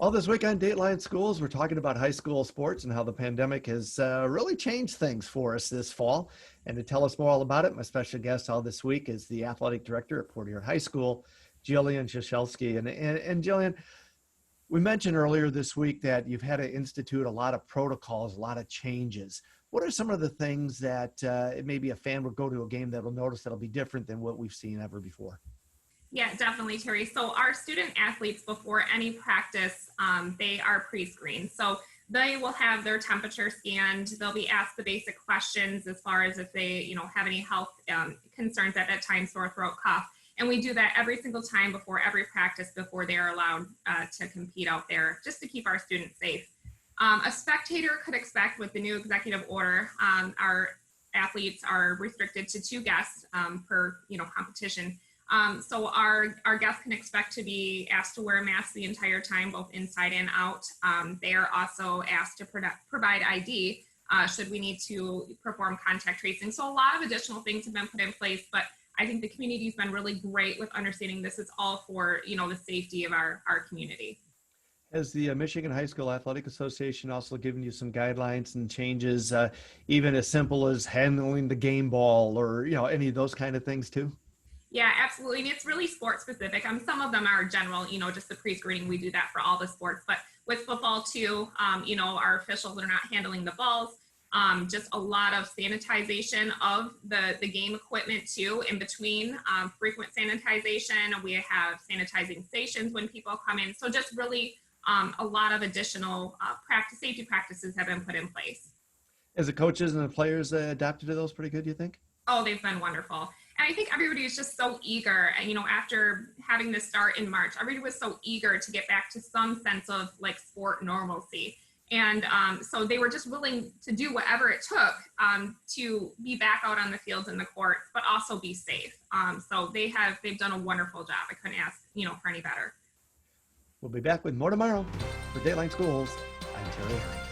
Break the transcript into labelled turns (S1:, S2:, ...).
S1: All this week on Dateline Schools, we're talking about high school sports and how the pandemic has really changed things for us this fall. And to tell us more all about it, my special guest all this week is the athletic director at Porter High School, Jillian Ciesielski. And Jillian, we mentioned earlier this week that you've had to institute a lot of protocols, a lot of changes. What are some of the things that maybe a fan will go to a game that'll notice that'll be different than what we've seen ever before?
S2: Yeah, definitely, Terry. So our student athletes, before any practice, they are pre-screened. So they will have their temperature scanned. They'll be asked the basic questions as far as if they, have any health concerns at that time, sore throat, cough. And we do that every single time before every practice before they are allowed to compete out there, just to keep our students safe. A spectator could expect with the new executive order, our athletes are restricted to 2 guests per, competition. So our guests can expect to be asked to wear a mask the entire time, both inside and out. They are also asked to provide ID should we need to perform contact tracing. So a lot of additional things have been put in place, but I think the community's been really great with understanding this is all for, the safety of our community.
S1: Has the Michigan High School Athletic Association also given you some guidelines and changes, even as simple as handling the game ball or, any of those kind of things too?
S2: Yeah, absolutely. And it's really sport specific. Some of them are general, just the pre-screening. We do that for all the sports. But with football too, our officials are not handling the balls. Just a lot of sanitization of the game equipment too, in between, frequent sanitization. We have sanitizing stations when people come in. So just really a lot of additional safety practices have been put in place.
S1: As the coaches and the players adapted to those pretty good, you think?
S2: Oh, they've been wonderful. And I think everybody is just so eager, and after having this start in March, everybody was so eager to get back to some sense of like sport normalcy. And so they were just willing to do whatever it took to be back out on the fields and the courts, but also be safe. So they've done a wonderful job. I couldn't ask, for any better.
S1: We'll be back with more tomorrow for Dateline Schools. I'm Terry Herring.